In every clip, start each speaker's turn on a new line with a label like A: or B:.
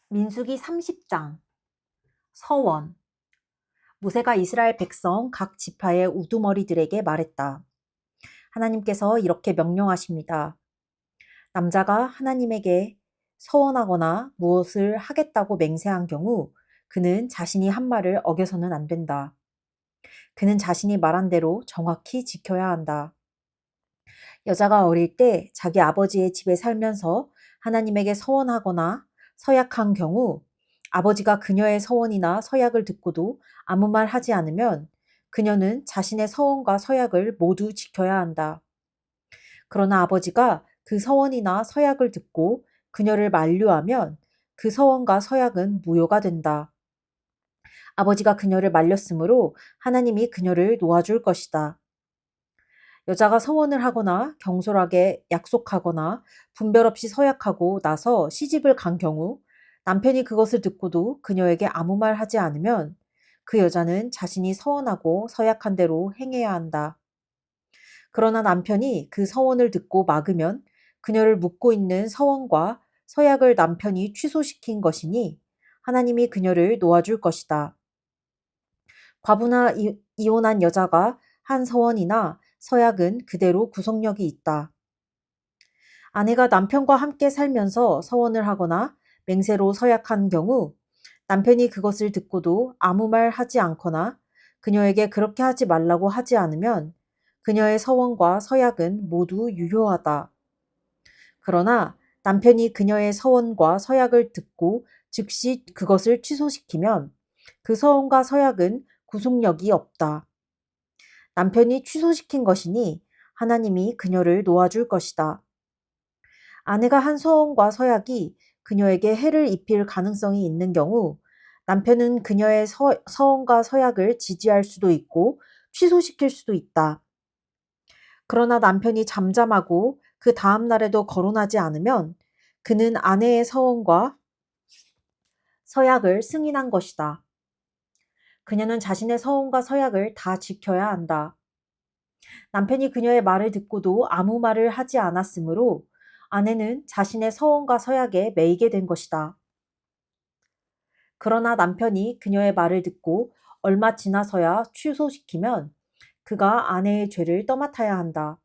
A: 민수기 30장 서원. 모세가 이스라엘 백성 각 지파의 우두머리들에게 말했다. 하나님께서 이렇게 명령하십니다. 남자가 하나님에게 서원하거나 무엇을 하겠다고 맹세한 경우 그는 자신이 한 말을 어겨서는 안 된다. 그는 자신이 말한 대로 정확히 지켜야 한다. 여자가 어릴 때 자기 아버지의 집에 살면서 하나님에게 서원하거나 서약한 경우 아버지가 그녀의 서원이나 서약을 듣고도 아무 말 하지 않으면 그녀는 자신의 서원과 서약을 모두 지켜야 한다. 그러나 아버지가 그 서원이나 서약을 듣고 그녀를 만류하면 그 서원과 서약은 무효가 된다. 아버지가 그녀를 말렸으므로 하나님이 그녀를 놓아줄 것이다. 여자가 서원을 하거나 경솔하게 약속하거나 분별 없이 서약하고 나서 시집을 간 경우 남편이 그것을 듣고도 그녀에게 아무 말 하지 않으면 그 여자는 자신이 서원하고 서약한 대로 행해야 한다. 그러나 남편이 그 서원을 듣고 막으면 그녀를 묶고 있는 서원과 서약을 남편이 취소시킨 것이니 하나님이 그녀를 놓아줄 것이다. 과부나 이혼한 여자가 한 서원이나 서약은 그대로 구속력이 있다. 아내가 남편과 함께 살면서 서원을 하거나 맹세로 서약한 경우 남편이 그것을 듣고도 아무 말 하지 않거나 그녀에게 그렇게 하지 말라고 하지 않으면 그녀의 서원과 서약은 모두 유효하다. 그러나 남편이 그녀의 서원과 서약을 듣고 즉시 그것을 취소시키면 그 서원과 서약은 구속력이 없다. 남편이 취소시킨 것이니 하나님이 그녀를 놓아줄 것이다. 아내가 한 서원과 서약이 그녀에게 해를 입힐 가능성이 있는 경우 남편은 그녀의 서원과 서약을 지지할 수도 있고 취소시킬 수도 있다. 그러나 남편이 잠잠하고 그 다음 날에도 거론하지 않으면 그는 아내의 서원과 서약을 승인한 것이다. 그녀는 자신의 서원과 서약을 다 지켜야 한다. 남편이 그녀의 말을 듣고도 아무 말을 하지 않았으므로 아내는 자신의 서원과 서약에 매이게 된 것이다. 그러나 남편이 그녀의 말을 듣고 얼마 지나서야 취소시키면 그가 아내의 죄를 떠맡아야 한다.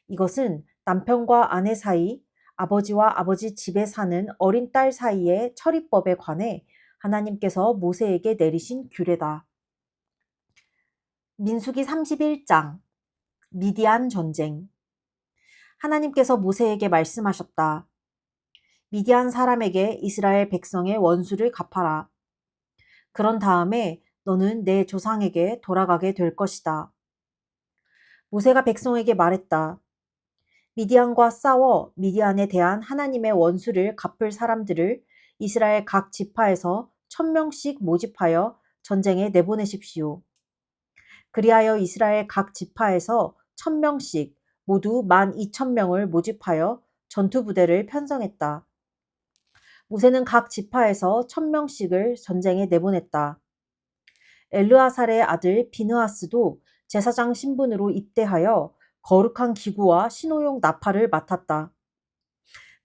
A: 이것은 남편과 아내 사이, 아버지와 아버지 집에 사는 어린 딸 사이의 처리법에 관해 하나님께서 모세에게 내리신 규례다. 민수기 31장 미디안 전쟁. 하나님께서 모세에게 말씀하셨다. 미디안 사람에게 이스라엘 백성의 원수를 갚아라. 그런 다음에 너는 내 조상에게 돌아가게 될 것이다. 모세가 백성에게 말했다. 미디안과 싸워 미디안에 대한 하나님의 원수를 갚을 사람들을 이스라엘 각 지파에서 1000명씩 모집하여 전쟁에 내보내십시오. 그리하여 이스라엘 각 지파에서 1000명씩 모두 12,000명을 모집하여 전투부대를 편성했다. 모세는 각 지파에서 1000명씩을 전쟁에 내보냈다. 엘르아살의 아들 비느하스도 제사장 신분으로 입대하여 거룩한 기구와 신호용 나팔을 맡았다.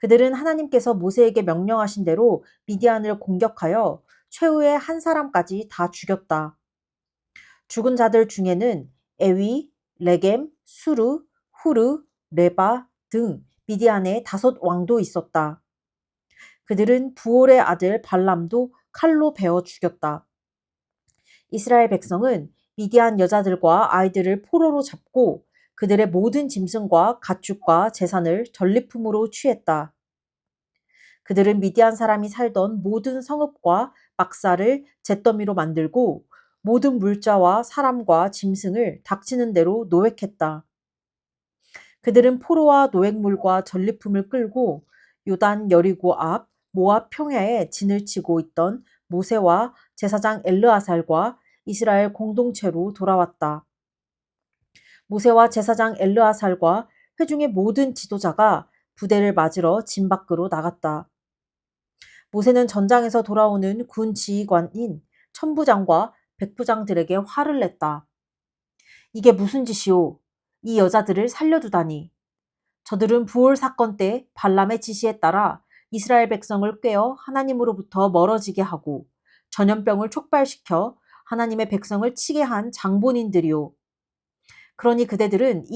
A: 그들은 하나님께서 모세에게 명령하신 대로 미디안을 공격하여 최후의 한 사람까지 다 죽였다. 죽은 자들 중에는 에위, 레겜, 수르, 후르, 레바 등 미디안의 5 왕도 있었다. 그들은 부올의 아들 발람도 칼로 베어 죽였다. 이스라엘 백성은 미디안 여자들과 아이들을 포로로 잡고 그들의 모든 짐승과 가축과 재산을 전리품으로 취했다. 그들은 미디안 사람이 살던 모든 성읍과 막사를 잿더미로 만들고 모든 물자와 사람과 짐승을 닥치는 대로 노획했다. 그들은 포로와 노획물과 전리품을 끌고 요단 여리고 앞 모압 평야에 진을 치고 있던 모세와 제사장 엘르아살과 이스라엘 공동체로 돌아왔다. 모세와 제사장 엘르아살과 회중의 모든 지도자가 부대를 맞으러 진 밖으로 나갔다. 모세는 전장에서 돌아오는 군 지휘관인 천부장과 백부장들에게 화를 냈다. 이게 무슨 짓이오? 이 여자들을 살려두다니. 저들은 부올 사건 때 발람의 지시에 따라 이스라엘 백성을 꾀어 하나님으로부터 멀어지게 하고 전염병을 촉발시켜 하나님의 백성을 치게 한 장본인들이요. 그러니 그대들은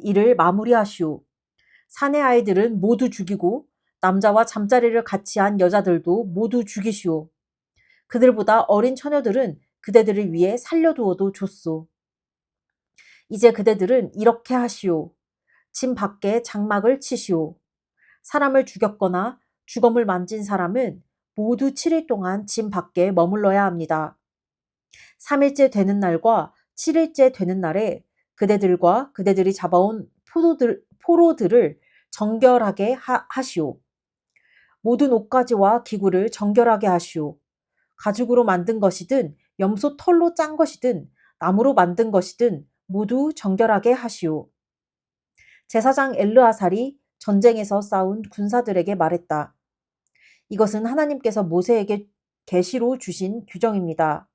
A: 이를 마무리하시오. 사내 아이들은 모두 죽이고 남자와 잠자리를 같이 한 여자들도 모두 죽이시오. 그들보다 어린 처녀들은 그대들을 위해 살려두어도 좋소. 이제 그대들은 이렇게 하시오. 진 밖에 장막을 치시오. 사람을 죽였거나 주검을 만진 사람은 모두 7일 동안 진 밖에 머물러야 합니다. 3일째 되는 날과 7일째 되는 날에 그대들과 그대들이 잡아온 포로들을 정결하게 하시오. 모든 옷가지와 기구를 정결하게 하시오. 가죽으로 만든 것이든 염소 털로 짠 것이든 나무로 만든 것이든 모두 정결하게 하시오. 제사장 엘르아살이 전쟁에서 싸운 군사들에게 말했다. 이것은 하나님께서 모세에게 계시로 주신 규정입니다.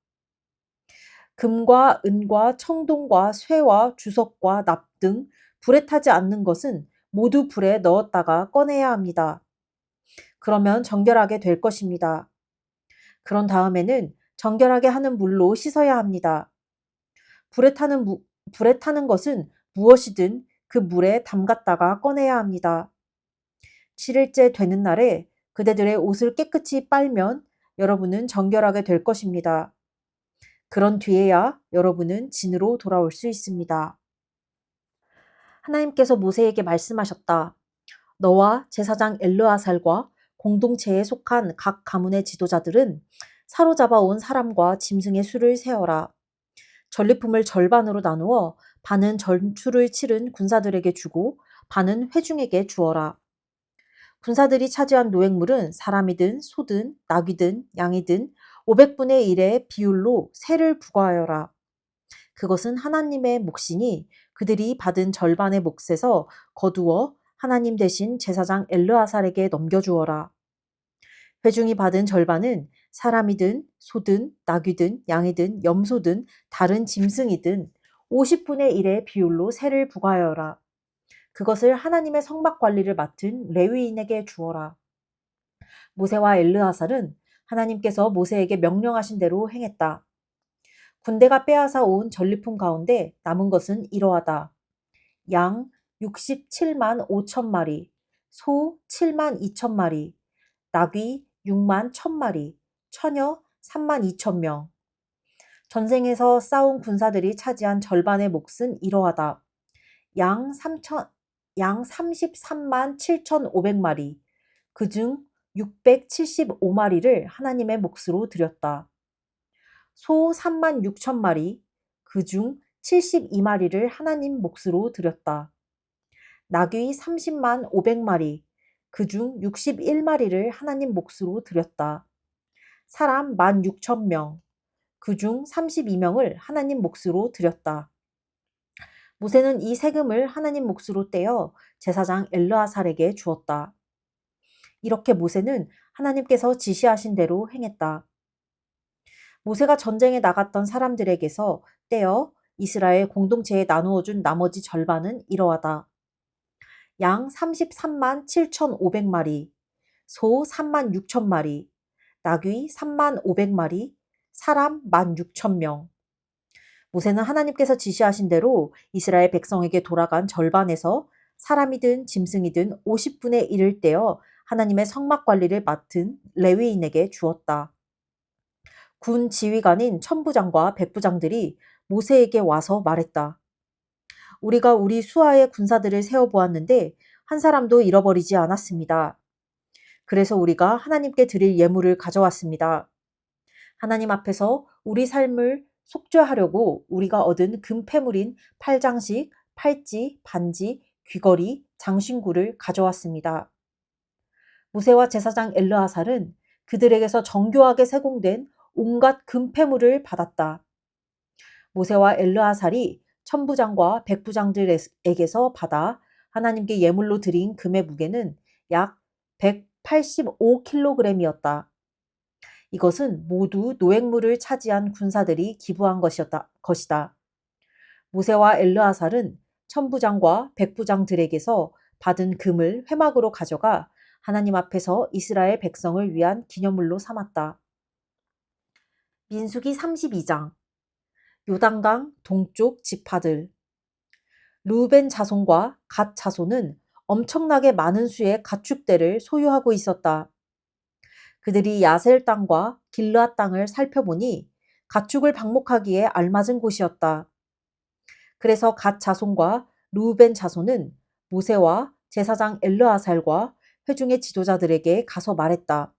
A: 금과 은과 청동과 쇠와 주석과 납 등 불에 타지 않는 것은 모두 불에 넣었다가 꺼내야 합니다. 그러면 정결하게 될 것입니다. 그런 다음에는 정결하게 하는 물로 씻어야 합니다. 불에 타는 것은 무엇이든 그 물에 담갔다가 꺼내야 합니다. 7일째 되는 날에 그대들의 옷을 깨끗이 빨면 여러분은 정결하게 될 것입니다. 그런 뒤에야 여러분은 진으로 돌아올 수 있습니다. 하나님께서 모세에게 말씀하셨다. 너와 제사장 엘르아살과 공동체에 속한 각 가문의 지도자들은 사로잡아 온 사람과 짐승의 수를 세어라. 전리품을 절반으로 나누어 반은 전투를 치른 군사들에게 주고 반은 회중에게 주어라. 군사들이 차지한 노획물은 사람이든 소든 나귀든 양이든 500분의 1의 비율로 세를 부과하여라. 그것은 하나님의 몫이니 그들이 받은 절반의 몫에서 거두어 하나님 대신 제사장 엘르아살에게 넘겨주어라. 회중이 받은 절반은 사람이든 소든 나귀든 양이든 염소든 다른 짐승이든 50분의 1의 비율로 세를 부과하여라. 그것을 하나님의 성막 관리를 맡은 레위인에게 주어라. 모세와 엘르아살은 하나님께서 모세에게 명령하신 대로 행했다. 군대가 빼앗아 온 전리품 가운데 남은 것은 이러하다. 양 67만 5천 마리, 소 7만 2천 마리, 나귀 6만 1,000마리, 처녀 3만 2천 명. 전쟁에서 싸운 군사들이 차지한 절반의 몫은 이러하다. 양 33만 7,500마리, 그중 675마리를 하나님의 몫으로 드렸다. 소 3만 6천 마리, 그중 72마리를 하나님 몫으로 드렸다. 나귀 30만 500마리, 그중 61마리를 하나님 몫으로 드렸다. 사람 16,000명, 그중 32명을 하나님 몫으로 드렸다. 모세는 이 세금을 하나님 몫으로 떼어 제사장 엘르아살에게 주었다. 이렇게 모세는 하나님께서 지시하신 대로 행했다. 모세가 전쟁에 나갔던 사람들에게서 떼어 이스라엘 공동체에 나누어 준 나머지 절반은 이러하다. 양 33만 7,500마리, 소 3만 6천 마리, 나귀 3만 500마리, 사람 16,000명. 모세는 하나님께서 지시하신 대로 이스라엘 백성에게 돌아간 절반에서 사람이든 짐승이든 50분의 1을 떼어 하나님의 성막 관리를 맡은 레위인에게 주었다. 군 지휘관인 천부장과 백부장들이 모세에게 와서 말했다. 우리가 우리 수하의 군사들을 세어보았는데 한 사람도 잃어버리지 않았습니다. 그래서 우리가 하나님께 드릴 예물을 가져왔습니다. 하나님 앞에서 우리 삶을 속죄하려고 우리가 얻은 금폐물인 팔장식, 팔찌, 반지, 귀걸이, 장신구를 가져왔습니다. 모세와 제사장 엘르아살은 그들에게서 정교하게 세공된 온갖 금폐물을 받았다. 모세와 엘르아살이 천부장과 백부장들에게서 받아 하나님께 예물로 드린 금의 무게는 약 185kg이었다. 이것은 모두 노획물을 차지한 군사들이 기부한 것이다. 모세와 엘르아살은 천부장과 백부장들에게서 받은 금을 회막으로 가져가 하나님 앞에서 이스라엘 백성을 위한 기념물로 삼았다. 민수기 32장. 요단강 동쪽 지파들. 르우벤 자손과 갓 자손은 엄청나게 많은 수의 가축대를 소유하고 있었다. 그들이 야셀 땅과 길르앗 땅을 살펴보니 가축을 방목하기에 알맞은 곳이었다. 그래서 갓 자손과 르우벤 자손은 모세와 제사장 엘르아살과 회중의 지도자들에게 가서 말했다.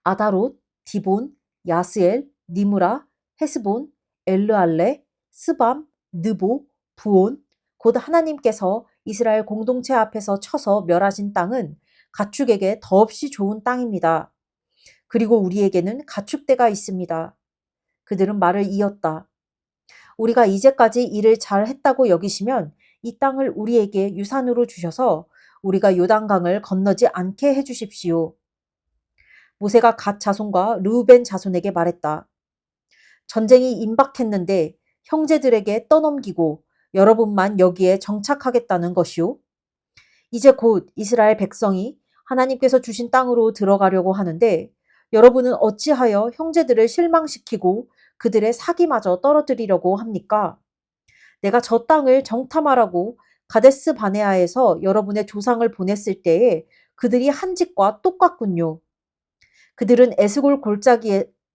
A: 아다롯, 디본, 야스엘, 니무라, 헤스본, 엘르알레, 스밤, 느보, 부온, 곧 하나님께서 이스라엘 공동체 앞에서 쳐서 멸하신 땅은 가축에게 더없이 좋은 땅입니다. 그리고 우리에게는 가축대가 있습니다. 그들은 말을 이었다. 우리가 이제까지 일을 잘 했다고 여기시면 이 땅을 우리에게 유산으로 주셔서 우리가 요단강을 건너지 않게 해주십시오. 모세가 갓 자손과 르우벤 자손에게 말했다. 전쟁이 임박했는데 형제들에게 떠넘기고 여러분만 여기에 정착하겠다는 것이오. 이제 곧 이스라엘 백성이 하나님께서 주신 땅으로 들어가려고 하는데 여러분은 어찌하여 형제들을 실망시키고 그들의 사기마저 떨어뜨리려고 합니까? 내가 저 땅을 정탐하라고 가데스 바네아에서 여러분의 조상을 보냈을 때에 그들이 한 짓과 똑같군요. 그들은 에스골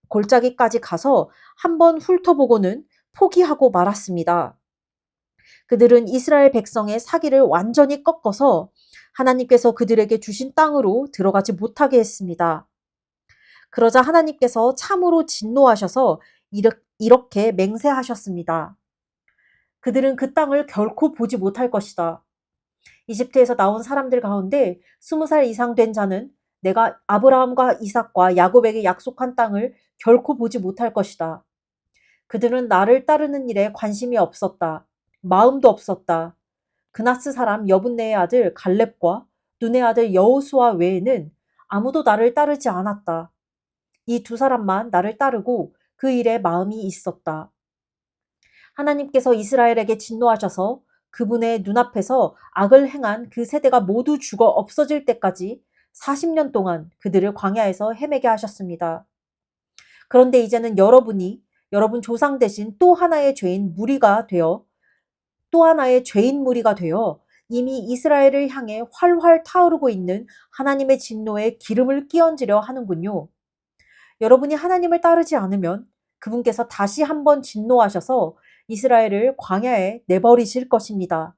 A: 골짜기까지 가서 한번 훑어보고는 포기하고 말았습니다. 그들은 이스라엘 백성의 사기를 완전히 꺾어서 하나님께서 그들에게 주신 땅으로 들어가지 못하게 했습니다. 그러자 하나님께서 참으로 진노하셔서 이렇게 맹세하셨습니다. 그들은 그 땅을 결코 보지 못할 것이다. 이집트에서 나온 사람들 가운데 20살 이상 된 자는 내가 아브라함과 이삭과 야곱에게 약속한 땅을 결코 보지 못할 것이다. 그들은 나를 따르는 일에 관심이 없었다. 마음도 없었다. 그나스 사람 여분네의 아들 갈렙과 눈의 아들 여호수아 외에는 아무도 나를 따르지 않았다. 이 두 사람만 나를 따르고 그 일에 마음이 있었다. 하나님께서 이스라엘에게 진노하셔서 그분의 눈앞에서 악을 행한 그 세대가 모두 죽어 없어질 때까지 40년 동안 그들을 광야에서 헤매게 하셨습니다. 그런데 이제는 여러분이 여러분 조상 대신 또 하나의 죄인 무리가 되어 이미 이스라엘을 향해 활활 타오르고 있는 하나님의 진노에 기름을 끼얹으려 하는군요. 여러분이 하나님을 따르지 않으면 그분께서 다시 한번 진노하셔서 이스라엘을 광야에 내버리실 것입니다.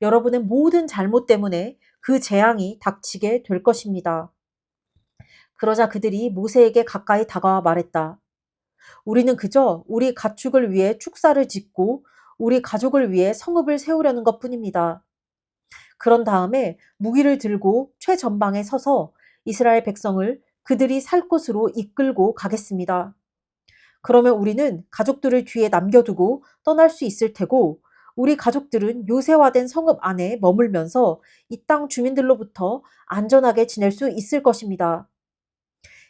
A: 여러분의 모든 잘못 때문에 그 재앙이 닥치게 될 것입니다. 그러자 그들이 모세에게 가까이 다가와 말했다. 우리는 그저 우리 가축을 위해 축사를 짓고 우리 가족을 위해 성읍을 세우려는 것 뿐입니다. 그런 다음에 무기를 들고 최전방에 서서 이스라엘 백성을 그들이 살 곳으로 이끌고 가겠습니다. 그러면 우리는 가족들을 뒤에 남겨두고 떠날 수 있을 테고 우리 가족들은 요새화된 성읍 안에 머물면서 이 땅 주민들로부터 안전하게 지낼 수 있을 것입니다.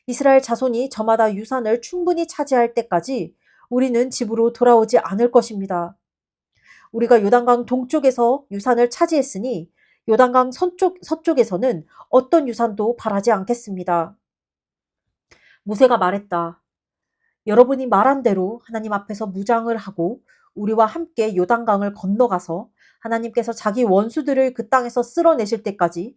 A: 이스라엘 자손이 저마다 유산을 충분히 차지할 때까지 우리는 집으로 돌아오지 않을 것입니다. 우리가 요단강 동쪽에서 유산을 차지했으니 요단강 서쪽에서는 어떤 유산도 바라지 않겠습니다. 모세가 말했다. 여러분이 말한 대로 하나님 앞에서 무장을 하고 우리와 함께 요단강을 건너가서 하나님께서 자기 원수들을 그 땅에서 쓸어내실 때까지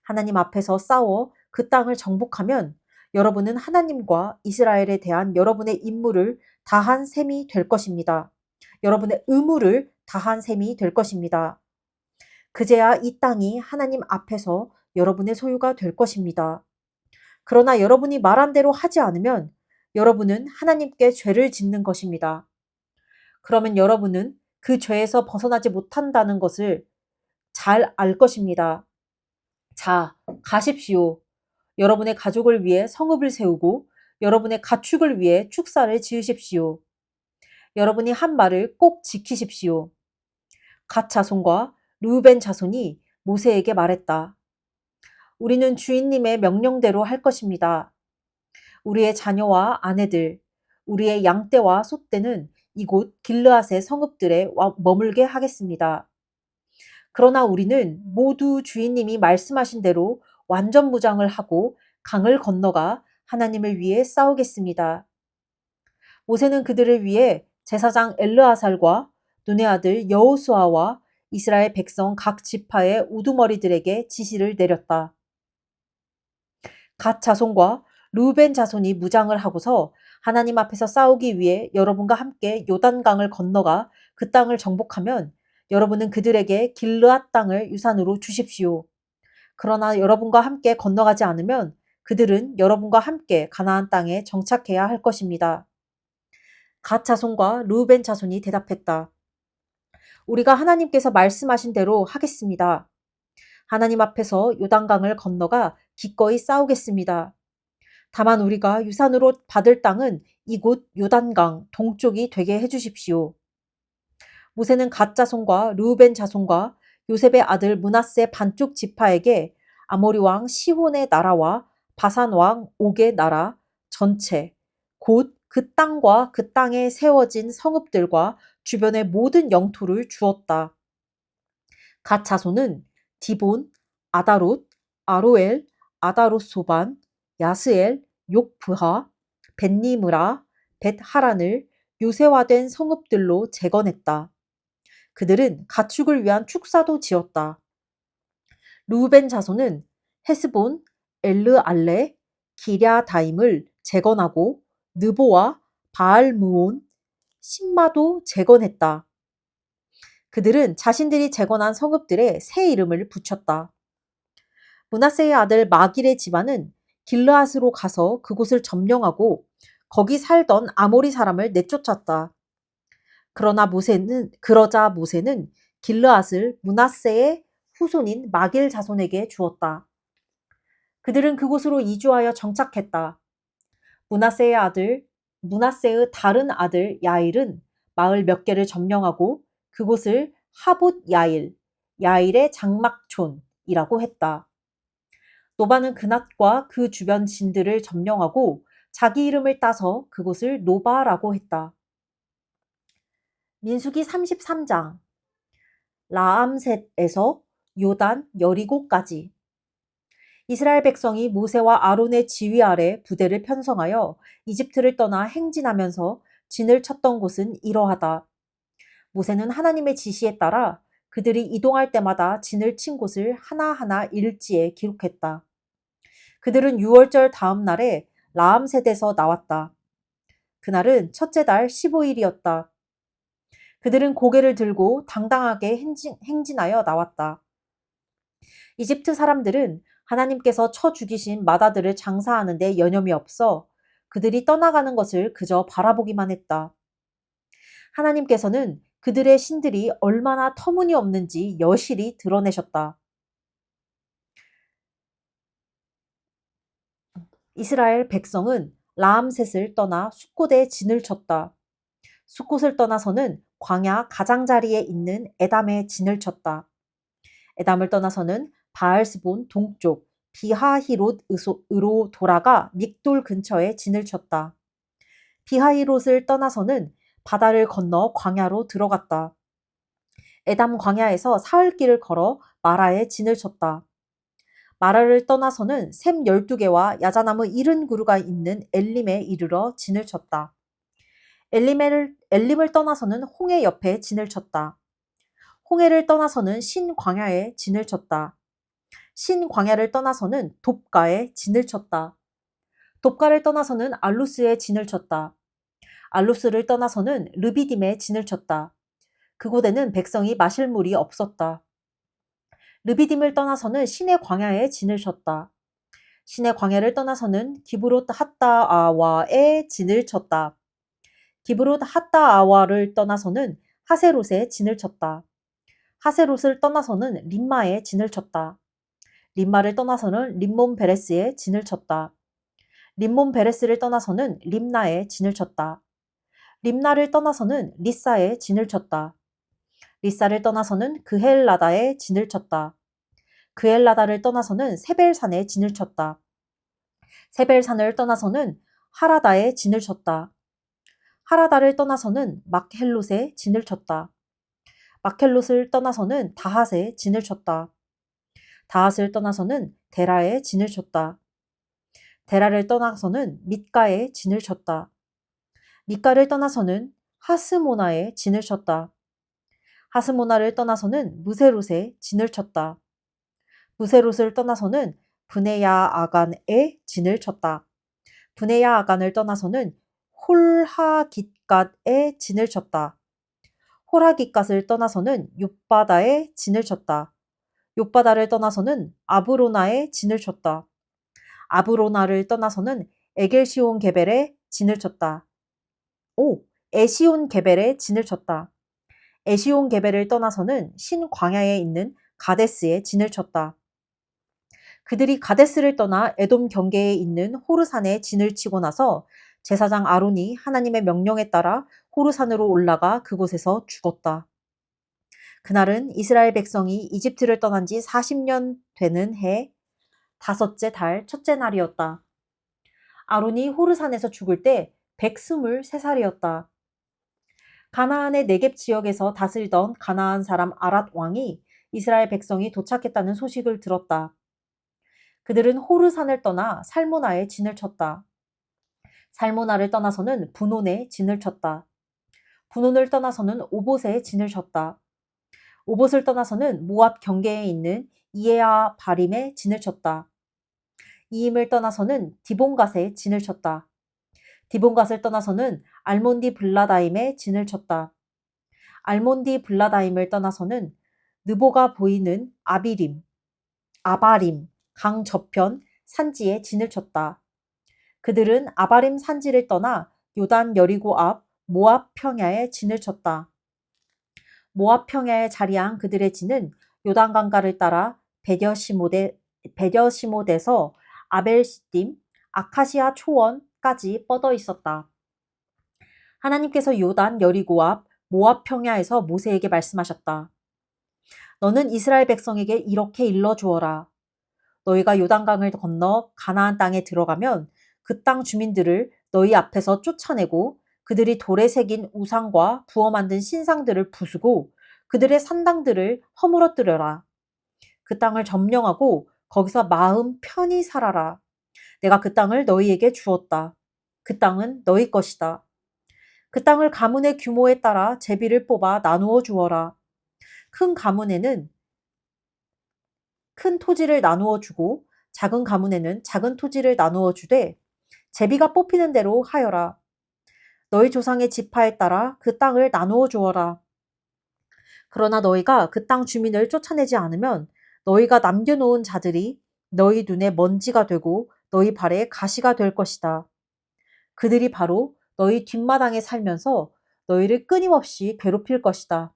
A: 하나님 앞에서 싸워 그 땅을 정복하면 여러분은 하나님과 이스라엘에 대한 여러분의 임무를 다한 셈이 될 것입니다. 여러분의 의무를 다한 셈이 될 것입니다. 그제야 이 땅이 하나님 앞에서 여러분의 소유가 될 것입니다. 그러나 여러분이 말한 대로 하지 않으면 여러분은 하나님께 죄를 짓는 것입니다. 그러면 여러분은 그 죄에서 벗어나지 못한다는 것을 잘 알 것입니다. 자, 가십시오. 여러분의 가족을 위해 성읍을 세우고 여러분의 가축을 위해 축사를 지으십시오. 여러분이 한 말을 꼭 지키십시오. 갓 자손과 르우벤 자손이 모세에게 말했다. 우리는 주인님의 명령대로 할 것입니다. 우리의 자녀와 아내들, 우리의 양떼와 소떼는 이곳 길르앗의 성읍들에 머물게 하겠습니다. 그러나 우리는 모두 주인님이 말씀하신 대로 완전 무장을 하고 강을 건너가 하나님을 위해 싸우겠습니다. 모세는 그들을 위해 제사장 엘르아살과 눈의 아들 여호수아와 이스라엘 백성 각 지파의 우두머리들에게 지시를 내렸다. 갓 자손과 루벤 자손이 무장을 하고서 하나님 앞에서 싸우기 위해 여러분과 함께 요단강을 건너가 그 땅을 정복하면 여러분은 그들에게 길르앗 땅을 유산으로 주십시오. 그러나 여러분과 함께 건너가지 않으면 그들은 여러분과 함께 가나안 땅에 정착해야 할 것입니다. 갓 자손과 르우벤 자손이 대답했다. 우리가 하나님께서 말씀하신 대로 하겠습니다. 하나님 앞에서 요단강을 건너가 기꺼이 싸우겠습니다. 다만 우리가 유산으로 받을 땅은 이곳 요단강 동쪽이 되게 해주십시오. 모세는 갓 자손과 르우벤 자손과 요셉의 아들 므낫세 반쪽 지파에게 아모리 왕 시혼의 나라와 바산 왕 옥의 나라 전체, 곧 그 땅과 그 땅에 세워진 성읍들과 주변의 모든 영토를 주었다. 갓 자손은 디본, 아다롯, 아로엘, 아다롯소반, 야스엘, 욕브하, 벳니므라, 벳하란을 요새화된 성읍들로 재건했다. 그들은 가축을 위한 축사도 지었다. 루벤 자손은 헤스본, 엘르알레, 기랴다임을 재건하고 느보와 바알므온, 신마도 재건했다. 그들은 자신들이 재건한 성읍들에 새 이름을 붙였다. 므낫세의 아들 마길의 집안은 길르앗으로 가서 그곳을 점령하고 거기 살던 아모리 사람을 내쫓았다. 그러자 모세는 길르앗을 므낫세의 후손인 마길 자손에게 주었다. 그들은 그곳으로 이주하여 정착했다. 므낫세의 다른 아들 야일은 마을 몇 개를 점령하고 그곳을 하봇 야일, 야일의 장막촌이라고 했다. 노바는 그낫과 그 주변 진들을 점령하고 자기 이름을 따서 그곳을 노바라고 했다. 민수기 33장 라암셋에서 요단 여리고까지 이스라엘 백성이 모세와 아론의 지휘 아래 부대를 편성하여 이집트를 떠나 행진하면서 진을 쳤던 곳은 이러하다. 모세는 하나님의 지시에 따라 그들이 이동할 때마다 진을 친 곳을 하나하나 일지에 기록했다. 그들은 6월절 다음 날에 라암셋에서 나왔다. 그날은 첫째 달 15일이었다. 그들은 고개를 들고 당당하게 행진하여 나왔다. 이집트 사람들은 하나님께서 쳐 죽이신 마다들을 장사하는 데 여념이 없어 그들이 떠나가는 것을 그저 바라보기만 했다. 하나님께서는 그들의 신들이 얼마나 터무니없는지 여실히 드러내셨다. 이스라엘 백성은 라암셋을 떠나 숫곳에 진을 쳤다. 숫곳을 떠나서는 광야 가장자리에 있는 에담에 진을 쳤다. 에담을 떠나서는 바알스본 동쪽 비하히롯으로 돌아가 믹돌 근처에 진을 쳤다. 비하히롯을 떠나서는 바다를 건너 광야로 들어갔다. 에담 광야에서 사흘길을 걸어 마라에 진을 쳤다. 마라를 떠나서는 샘 12개와 야자나무 70그루가 있는 엘림에 이르러 진을 쳤다. 엘림을 떠나서는 홍해 옆에 진을 쳤다. 홍해를 떠나서는 신광야에 진을 쳤다. 신광야를 떠나서는 돕가에 진을 쳤다. 돕가를 떠나서는 알루스에 진을 쳤다. 알루스를 떠나서는 르비딤에 진을 쳤다. 그곳에는 백성이 마실 물이 없었다. 르비딤을 떠나서는 신의 광야에 진을 쳤다. 신의 광야를 떠나서는 기브롯 핫다아와에 진을 쳤다. 기브롯 핫다아와를 떠나서는 하세롯에 진을 쳤다. 하세롯을 떠나서는 림마에 진을 쳤다. 림마를 떠나서는 림몬 베레스에 진을 쳤다. 림몬 베레스를 떠나서는 림나에 진을 쳤다. 림나를 떠나서는 리사에 진을 쳤다. 리사를 떠나서는 그헬라다에 진을 쳤다. 그헬라다를 떠나서는 세벨산에 진을 쳤다. 세벨산을 떠나서는 하라다에 진을 쳤다. 하라다를 떠나서는 막헬롯에 진을 쳤다. 마켈롯을 떠나서는 다핫에 진을 쳤다. 다핫을 떠나서는 데라에 진을 쳤다. 데라를 떠나서는 mit가에 진을 쳤다. mit가를 떠나서는 하스모나에 진을 쳤다. 하스모나를 떠나서는 무세롯에 진을 쳤다. 무세롯을 떠나서는 브네야 아간에 진을 쳤다. 브네야 아간을 떠나서는 홀하깃갓에 진을 쳤다. 홀하깃갓을 떠나서는 욥바다에 진을 쳤다. 욥바다를 떠나서는 아브로나에 진을 쳤다. 아브로나를 떠나서는 에겔시온 게벨에 진을 쳤다. 에시온 게벨에 진을 쳤다. 에시온 게벨을 떠나서는 신광야에 있는 가데스에 진을 쳤다. 그들이 가데스를 떠나 에돔 경계에 있는 호르산에 진을 치고 나서 제사장 아론이 하나님의 명령에 따라 호르산으로 올라가 그곳에서 죽었다. 그날은 이스라엘 백성이 이집트를 떠난 지 40년 되는 해 다섯째 달 첫째 날이었다. 아론이 호르산에서 죽을 때 123살이었다. 가나안의 네겝 지역에서 다스리던 가나안 사람 아랏 왕이 이스라엘 백성이 도착했다는 소식을 들었다. 그들은 호르산을 떠나 살모나에 진을 쳤다. 살모나를 떠나서는 분온에 진을 쳤다. 분온을 떠나서는 오봇에 진을 쳤다. 오봇을 떠나서는 모압 경계에 있는 이에아 바림에 진을 쳤다. 이임을 떠나서는 디본갓에 진을 쳤다. 디본갓을 떠나서는 알몬디 블라다임에 진을 쳤다. 알몬디 블라다임을 떠나서는 느보가 보이는 아바림, 강 저편 산지에 진을 쳤다. 그들은 아바림 산지를 떠나 요단 여리고 앞 모압 평야에 진을 쳤다. 모압 평야에 자리한 그들의 진은 요단강가를 따라 베뎌시못에서 아벨시딤, 아카시아 초원까지 뻗어 있었다. 하나님께서 요단 여리고 앞 모압 평야에서 모세에게 말씀하셨다. 너는 이스라엘 백성에게 이렇게 일러주어라. 너희가 요단강을 건너 가나안 땅에 들어가면 그 땅 주민들을 너희 앞에서 쫓아내고 그들이 돌에 새긴 우상과 부어 만든 신상들을 부수고 그들의 산당들을 허물어뜨려라. 그 땅을 점령하고 거기서 마음 편히 살아라. 내가 그 땅을 너희에게 주었다. 그 땅은 너희 것이다. 그 땅을 가문의 규모에 따라 제비를 뽑아 나누어 주어라. 큰 가문에는 큰 토지를 나누어 주고 작은 가문에는 작은 토지를 나누어 주되 제비가 뽑히는 대로 하여라. 너희 조상의 지파에 따라 그 땅을 나누어 주어라. 그러나 너희가 그 땅 주민을 쫓아내지 않으면 너희가 남겨놓은 자들이 너희 눈에 먼지가 되고 너희 발에 가시가 될 것이다. 그들이 바로 너희 뒷마당에 살면서 너희를 끊임없이 괴롭힐 것이다.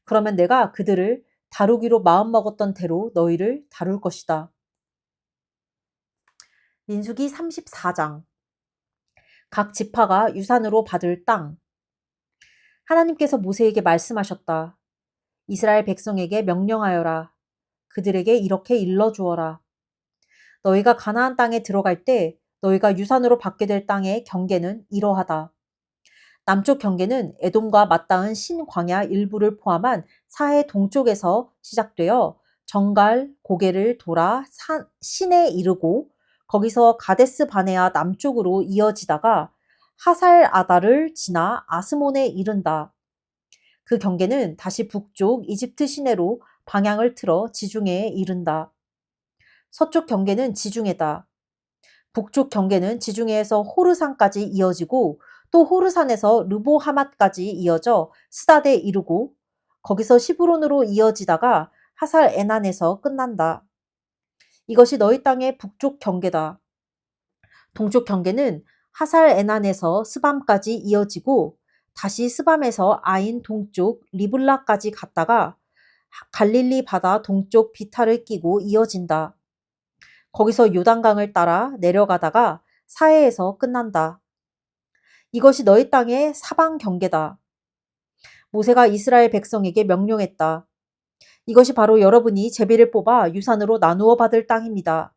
A: 그러면 내가 그들을 다루기로 마음먹었던 대로 너희를 다룰 것이다. 민수기 34장 각 지파가 유산으로 받을 땅. 하나님께서 모세에게 말씀하셨다. 이스라엘 백성에게 명령하여라. 그들에게 이렇게 일러주어라. 너희가 가나안 땅에 들어갈 때 너희가 유산으로 받게 될 땅의 경계는 이러하다. 남쪽 경계는 에돔과 맞닿은 신광야 일부를 포함한 사해 동쪽에서 시작되어 정갈 고개를 돌아 신에 이르고 거기서 가데스 바네아 남쪽으로 이어지다가 하살 아다를 지나 아스몬에 이른다. 그 경계는 다시 북쪽 이집트 시내로 방향을 틀어 지중해에 이른다. 서쪽 경계는 지중해다. 북쪽 경계는 지중해에서 호르산까지 이어지고 또 호르산에서 르보하맛까지 이어져 스다데 이르고 거기서 시브론으로 이어지다가 하살 에난에서 끝난다. 이것이 너희 땅의 북쪽 경계다. 동쪽 경계는 하살 에난에서 스밤까지 이어지고 다시 스밤에서 아인 동쪽 리블라까지 갔다가 갈릴리 바다 동쪽 비탈을 끼고 이어진다. 거기서 요단강을 따라 내려가다가 사해에서 끝난다. 이것이 너희 땅의 사방 경계다. 모세가 이스라엘 백성에게 명령했다. 이것이 바로 여러분이 제비를 뽑아 유산으로 나누어 받을 땅입니다.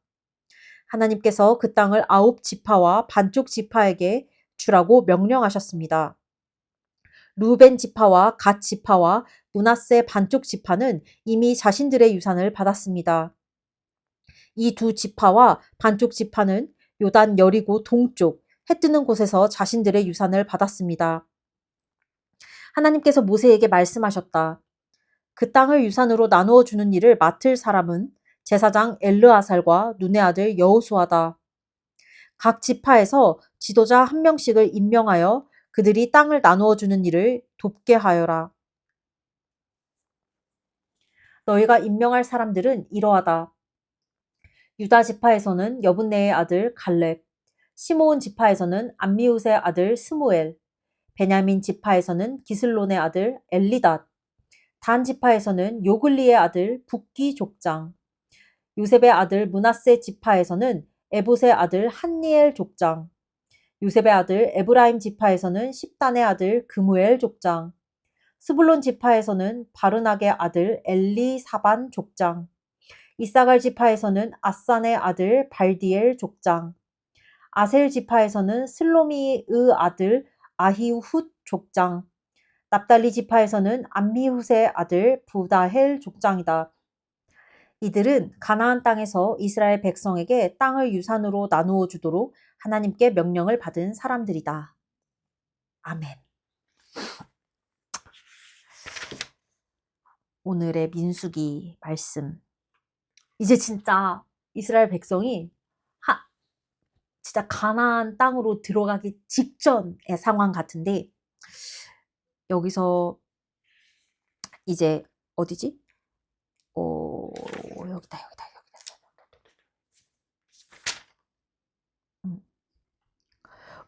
A: 하나님께서 그 땅을 9지파와 반쪽 지파에게 주라고 명령하셨습니다. 루벤 지파와 갓 지파와 므낫세 반쪽 지파는 이미 자신들의 유산을 받았습니다. 이 두 지파와 반쪽 지파는 요단 여리고 동쪽 해 뜨는 곳에서 자신들의 유산을 받았습니다. 하나님께서 모세에게 말씀하셨다. 그 땅을 유산으로 나누어 주는 일을 맡을 사람은 제사장 엘르아살과 눈의 아들 여호수아다. 각 지파에서 지도자 한 명씩을 임명하여 그들이 땅을 나누어 주는 일을 돕게 하여라. 너희가 임명할 사람들은 이러하다. 유다 지파에서는 여분네의 아들 갈렙, 시므온 지파에서는 암미우스의 아들 스무엘, 베냐민 지파에서는 기슬론의 아들 엘리닷, 단 지파에서는 요글리의 아들 붓기 족장, 요셉의 아들 므낫세 지파에서는 에봇의 아들 한니엘 족장, 요셉의 아들 에브라임 지파에서는 십단의 아들 그무엘 족장, 스불론 지파에서는 바르낙의 아들 엘리사반 족장, 이사갈 지파에서는 아산의 아들 발디엘 족장, 아셀 지파에서는 슬로미의 아들 아히훗 족장, 납달리 지파에서는 암미훗의 아들 부다헬 족장이다. 이들은 가나안 땅에서 이스라엘 백성에게 땅을 유산으로 나누어 주도록 하나님께 명령을 받은 사람들이다. 아멘. 오늘의 민수기 말씀. 이제 진짜 이스라엘 백성이 진짜 가나안 땅으로 들어가기 직전의 상황 같은데, 여기서 이제 어디지? 여기다.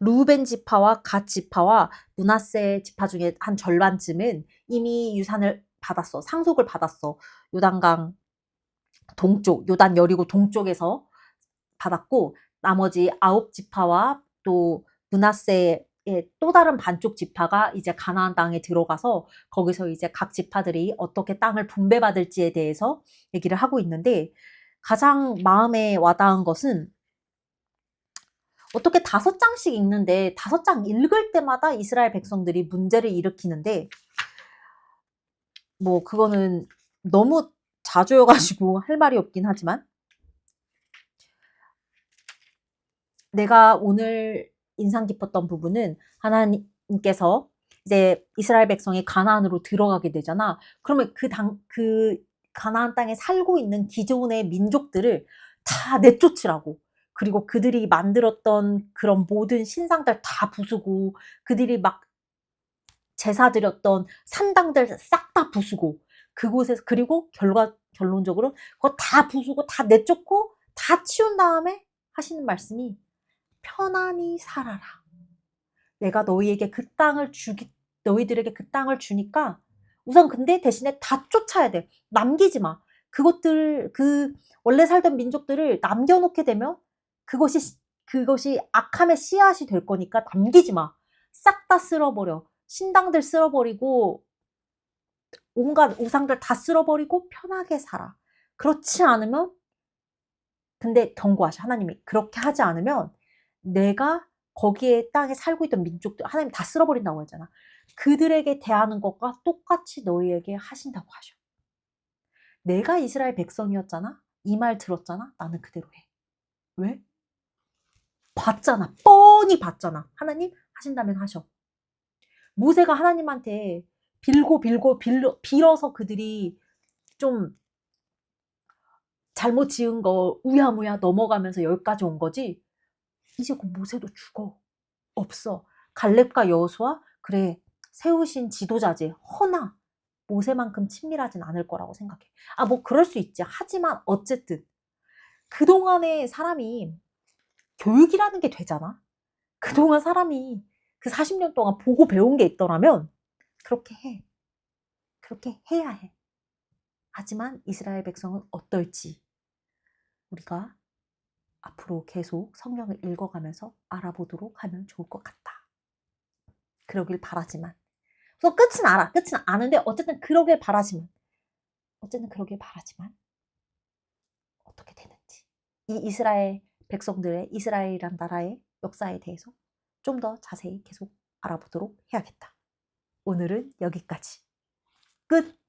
A: 루벤 지파와 갓 지파와 므낫세 지파 중에 한 절반쯤은 이미 유산을 받았어. 상속을 받았어. 요단강 동쪽, 요단 여리고 동쪽에서 받았고, 나머지 9지파와 또 므낫세의 또 다른 반쪽 지파가 이제 가나안 땅에 들어가서 거기서 이제 각 지파들이 어떻게 땅을 분배받을지에 대해서 얘기를 하고 있는데, 가장 마음에 와닿은 것은 어떻게 5장씩 읽는데 5장 읽을 때마다 이스라엘 백성들이 문제를 일으키는데, 뭐 그거는 너무 자주여가지고 할 말이 없긴 하지만, 내가 오늘 인상 깊었던 부분은 하나님께서 이제 이스라엘 백성이 가나안으로 들어가게 되잖아. 그러면 그 가나안 땅에 살고 있는 기존의 민족들을 다 내쫓으라고. 그리고 그들이 만들었던 그런 모든 신상들 다 부수고, 그들이 막 제사 드렸던 산당들 싹 다 부수고, 그곳에서, 그리고 결론적으로 그거 다 부수고 다 내쫓고 다 치운 다음에 하시는 말씀이 편안히 살아라. 내가 너희들에게 그 땅을 주니까 우선 근데 대신에 다 쫓아야 돼. 남기지 마. 원래 살던 민족들을 남겨놓게 되면 그것이 악함의 씨앗이 될 거니까 남기지 마. 싹 다 쓸어버려. 신당들 쓸어버리고 온갖 우상들 다 쓸어버리고 편하게 살아. 그렇지 않으면, 근데 경고하셔. 하나님이 그렇게 하지 않으면 내가 거기에 땅에 살고 있던 민족들 하나님 다 쓸어버린다고 하잖아. 그들에게 대하는 것과 똑같이 너희에게 하신다고 하셔. 내가 이스라엘 백성이었잖아. 이 말 들었잖아. 나는 그대로 해. 왜? 봤잖아. 뻔히 봤잖아. 하나님 하신다면 하셔. 모세가 하나님한테 빌어서 그들이 좀 잘못 지은 거 우야무야 넘어가면서 여기까지 온 거지. 이제 그 모세도 죽어. 없어. 갈렙과 여호수아, 그래, 세우신 지도자지. 허나 모세만큼 친밀하진 않을 거라고 생각해. 뭐 그럴 수 있지. 하지만 어쨌든 그동안에 사람이 교육이라는 게 되잖아. 그동안 사람이 그 40년 동안 보고 배운 게 있더라면 그렇게 해. 그렇게 해야 해. 하지만 이스라엘 백성은 어떨지 우리가 앞으로 계속 성경을 읽어가면서 알아보도록 하면 좋을 것 같다. 그러길 바라지만, 그래서 끝은 알아. 끝은 아는데 어쨌든 그러길 바라지만 어떻게 되는지, 이 이스라엘 백성들의, 이스라엘이란 나라의 역사에 대해서 좀 더 자세히 계속 알아보도록 해야겠다. 오늘은 여기까지. 끝.